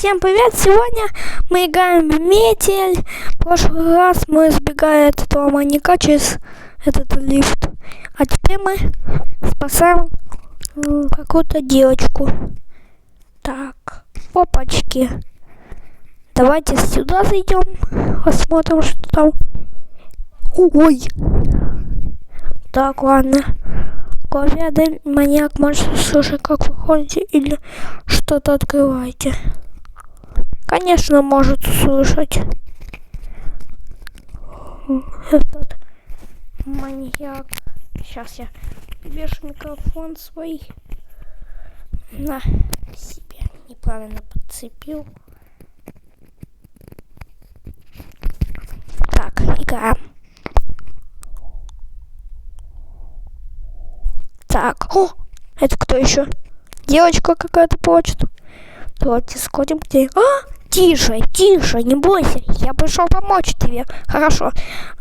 Всем привет! Сегодня мы играем в метель. В прошлый раз мы сбегали от этого маньяка через этот лифт. А теперь мы спасаем какую-то девочку. Так, опачки. Давайте сюда зайдем, посмотрим, что там. Ой! Так, ладно. Клавиатурный маньяк, может слушать, как вы ходите или что-то открываете. Конечно, может услышать. Этот маньяк. Сейчас я вешу микрофон свой на себя. Неправильно подцепил. Так, играем. Так, о, это кто еще? Девочка какая-то плачет. Давайте сходим к ней. Тише, тише, не бойся. Я пришел помочь тебе. Хорошо.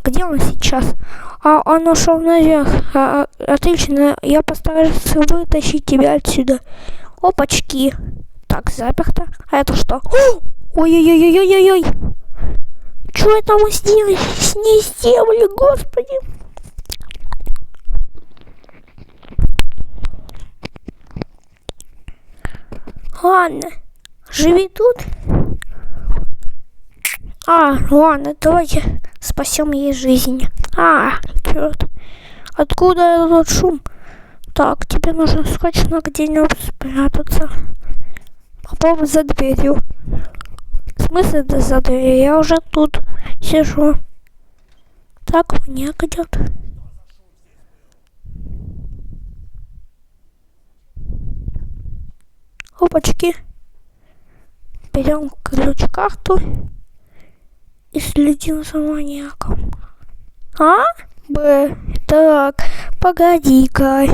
Где он сейчас? Он ушел наверх. Отлично. Я постараюсь вытащить тебя отсюда. Опачки. Так, заперто. А это что? Ой-ой-ой-ой-ой-ой. Что это мы с ней сделали, господи? Ладно. Живи тут. Ладно, давайте спасем ей жизнь. Черт. Откуда этот шум? Так, тебе нужно срочно где-нибудь спрятаться. Попробуй за дверью. В смысле за дверью? Я уже тут сижу. Так, маньяк идет. Опачки. Берем ключ-карту и следим за маньяком. Так, погоди-ка.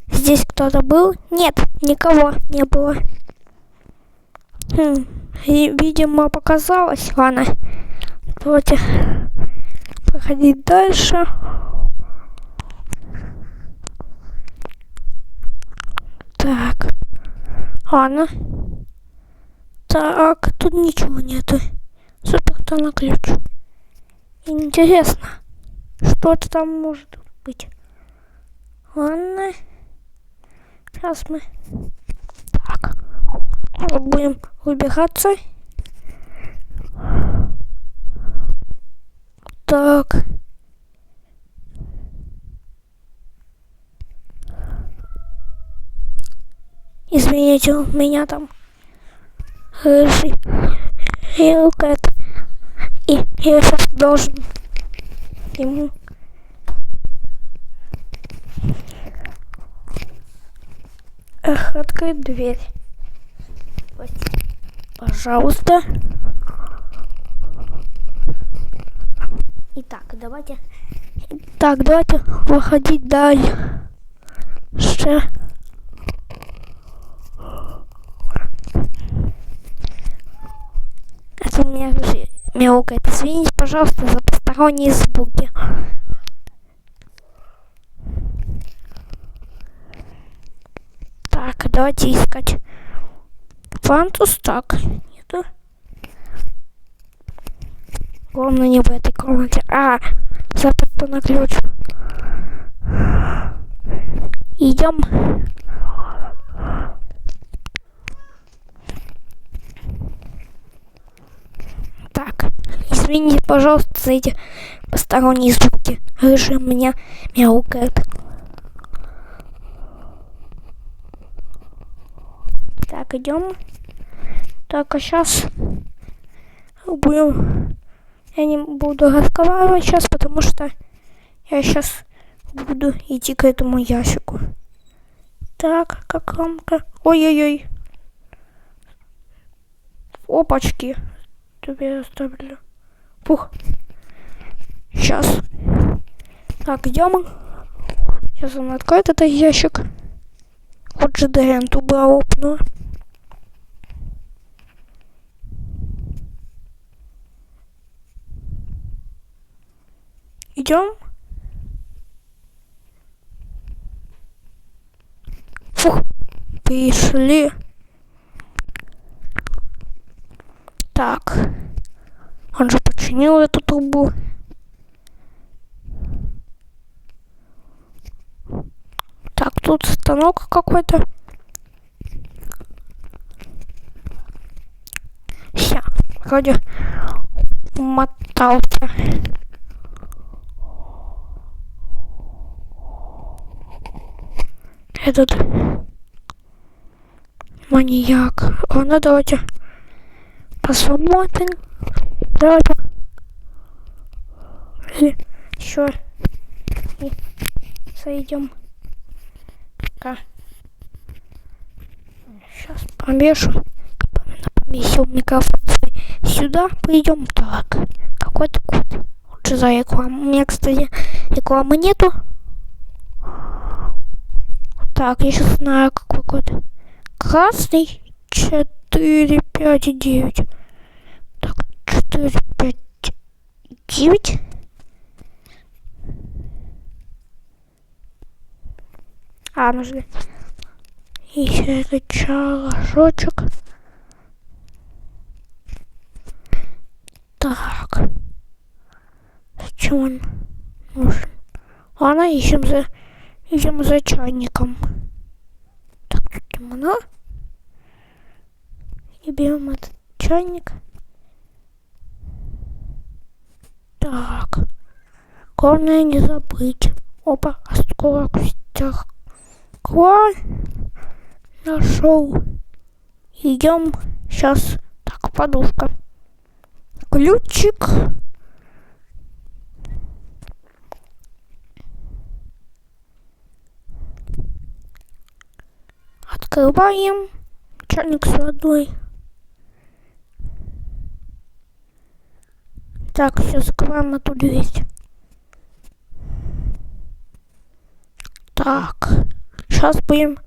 Здесь кто-то был? Нет, никого не было. Видимо, показалось. Ладно, давайте проходить дальше. Так, ладно. Так, тут ничего нету. Супер-то на ключ. Интересно, что это там может быть. Ладно. Сейчас мы так будем выбираться. Так. Извините, у меня там рыжий Хилкет. И я сейчас должен ему открыть дверь. Пожалуйста. Итак, давайте выходить дальше. Это у меня мяукает. Извините, пожалуйста, за посторонние звуки. Так, давайте искать фантус. Так, нету. Главное, не в этой комнате. Заперто на ключ. Идем. Так, извините, пожалуйста, за эти посторонние звуки. Рыжий меня мяукает. Так, идем. Так, а сейчас будем... Я не буду разговаривать сейчас, потому что я сейчас буду идти к этому ящику. Так, как рамка. Ой-ой-ой. Опачки. Тебе оставили. Пух. Сейчас. Так, идем. Сейчас он откроет этот ящик. Вот же Дэренту была опнула. Идем. Фух. Пришли. Так. Он же починил эту трубу. Так, тут станок какой-то. Все, вроде умотался. Этот маньяк. Ладно, давайте посмотрим. Давайте. Еще и сойдем. Сейчас помешу. Поместил микрофон сюда. Пойдем. Так. Какой-то код. Лучше за рекламу. У меня, кстати, рекламы нету. Так, я сейчас знаю, какой код. Красный 459. Так, 459. Нужно еще этот шажочек. Так. Зачем он нужен? Ладно, ищем за чайником. Так, тут темно. И берем этот чайник. Так. Главное не забыть. Опа, осколок стекла. Нашел. Идем. Сейчас. Так, подушка. Ключик. Открываем. Чайник с водой. Так, все, закрываем эту дверь. Так. Сейчас будем.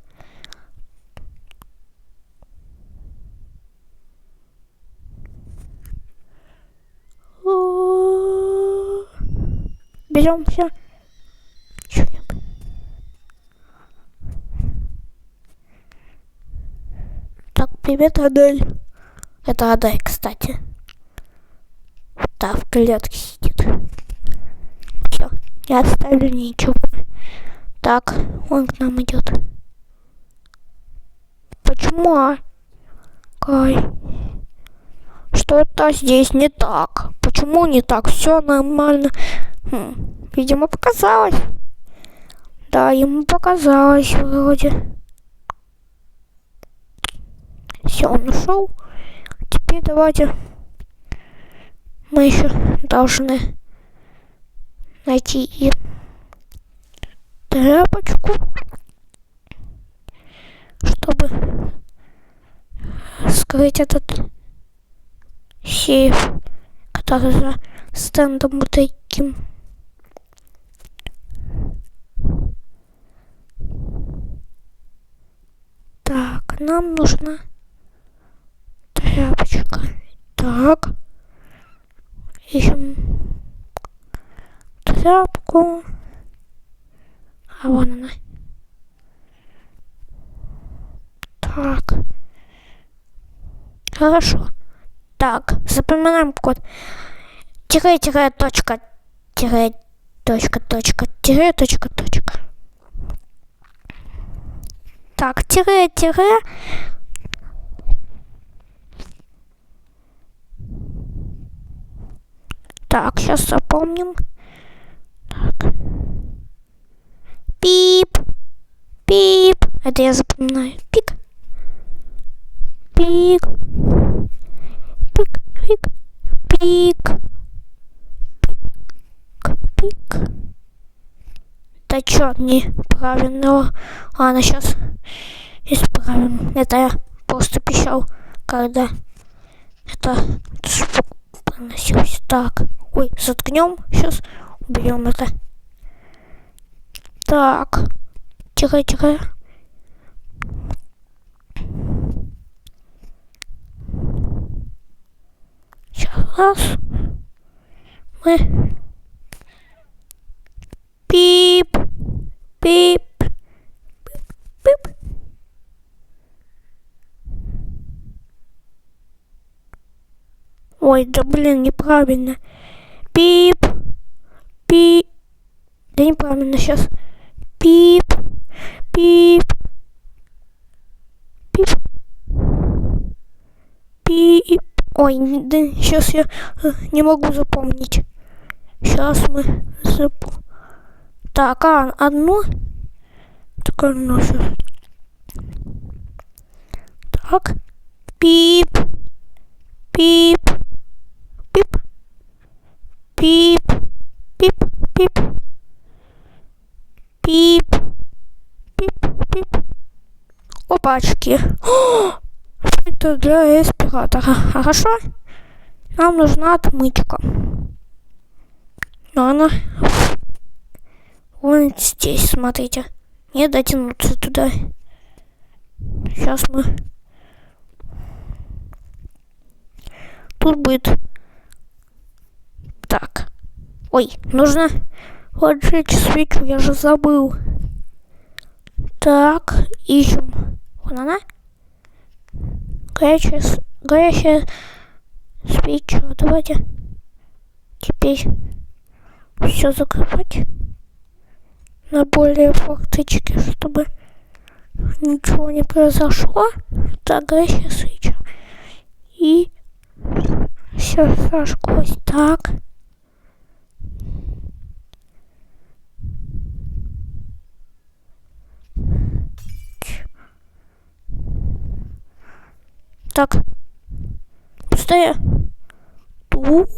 Берем все. Так, привет, Адель. Это Адель, кстати. Да, в клетке сидит. Все, не оставлю ничего. Так, он к нам идет. Почему? Кай. Что-то здесь не так. Почему не так? Все нормально. Видимо, показалось. Да, ему показалось вроде. Все, он ушел. Теперь давайте мы еще должны найти и тряпочку, чтобы скрыть этот сейф, который за стендом вот таким. Так, нам нужна тряпочка. Так. Ищем тряпку. А вон она. Так. Хорошо. Так, запоминаем код. Тире, точка. Тире, точка. Тире, точка. Так, тире. Так, сейчас запомним. Так. Пип. Это я запоминаю. Пик. Да чё, неправильно. Ладно, сейчас исправим. Это я просто пищал, когда это звук проносился. Так. Ой, заткнем. Сейчас уберем это. Так. Тихо. Сейчас мы пип. Ой, да блин, неправильно. Пип. Пип. Да неправильно сейчас. Пип. Пип. Пип. Пип. Ой, да сейчас я не могу запомнить. Сейчас мы Так, одну. Так, одну сейчас. Так. Пип. Пип. Пип. Пип. Пип. Пип. Пип. Пип. Пип. Опачки. О! Это для респиратора. Хорошо? Нам нужна отмычка. Но она вон здесь, смотрите. Не дотянуться туда. Сейчас мы... Тут будет... Так. Ой, нужно поджечь свечу, я же забыл. Так, ищем. Вон она. Горящая свеча. Давайте теперь все закрывать на более форточки, чтобы ничего не произошло. Так, горящая свеча. И все зажглось. Так. Так. Пустая. Тут.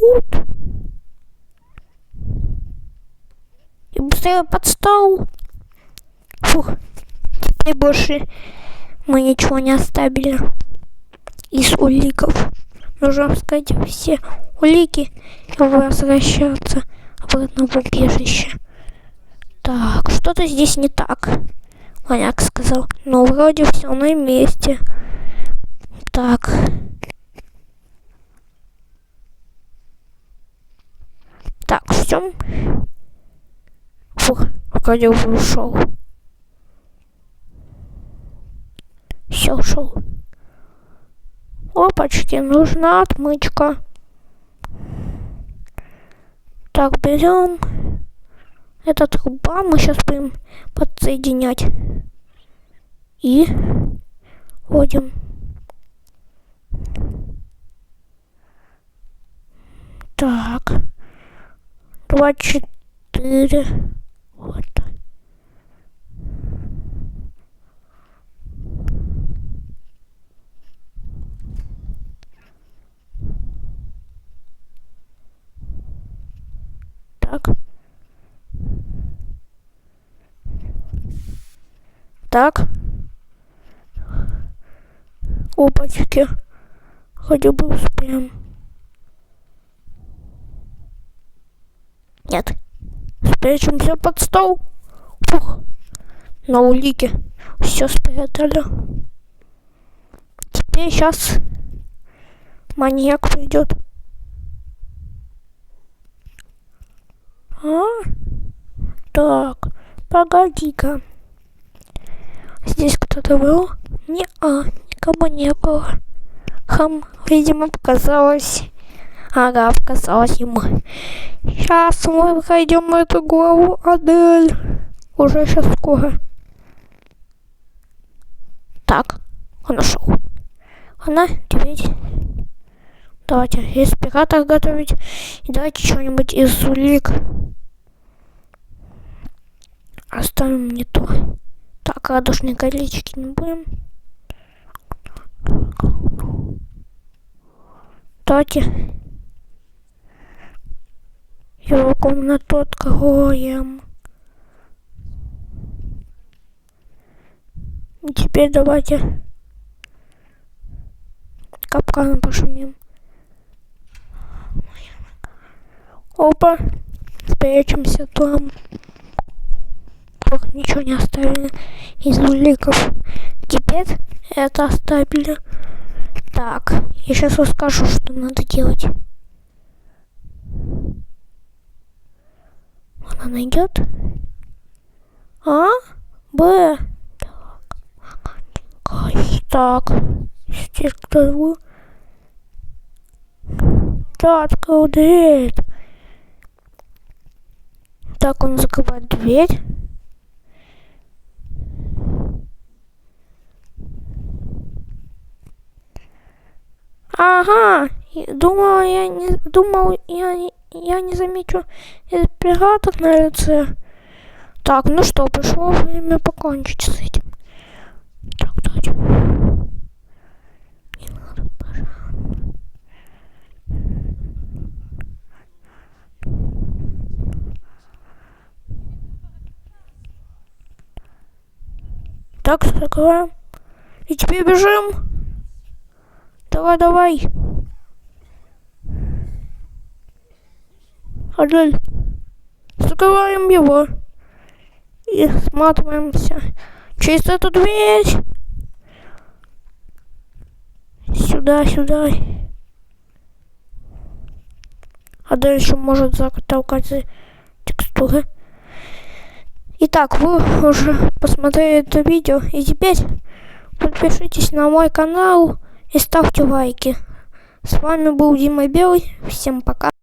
И быстрее под стол. Фух. Теперь больше мы ничего не оставили из уликов. Нужно сказать все улики и возвращаться обратно в убежище. Так, что-то здесь не так. Маньяк сказал. Ну, вроде все на месте. Так. Так, все. Фух, вроде бы ушел. Все, ушел. Опачки, нужна отмычка. Так, берем. Эта труба мы сейчас будем подсоединять. И вводим. Так. 24. Вот. Так. Так. Опачки. Хотя бы успеем. Нет. Спрячем все под стол. Фух. На улике. Все спрятали. Теперь сейчас маньяк придет. Так. Погоди-ка. Здесь кто-то был? Никого не было. Видимо, показалось. Ага, показалось ему. Сейчас мы пройдем эту главу, Адель. Уже сейчас скоро. Так, он ушел. Она, дверь. Давайте респиратор готовить. И давайте что-нибудь из улик. Оставим не то. Так, радужные колечки не будем. Давайте его комнату откроем. И теперь давайте капканом пошумим. Опа, спрячемся там. Ох, ничего не оставили из уликов. Теперь это оставили. Так, я сейчас расскажу, что надо делать. Она найдет. А? Б. Так. Здесь кто был? Да, открыл дверь. Так, он закрывает дверь. Ага, я не замечу респиратор на лице. Так, ну что, пришло время покончить с этим. Так, давайте. Не надо, пожалуйста. Так, закрываем. И теперь бежим. Давай, давай. Адель. Закрываем его. И сматываемся через эту дверь. Сюда, сюда. А дальше может затолкать текстуры. Итак, вы уже посмотрели это видео. И теперь подпишитесь на мой канал и ставьте лайки. С вами был Дима Белый. Всем пока.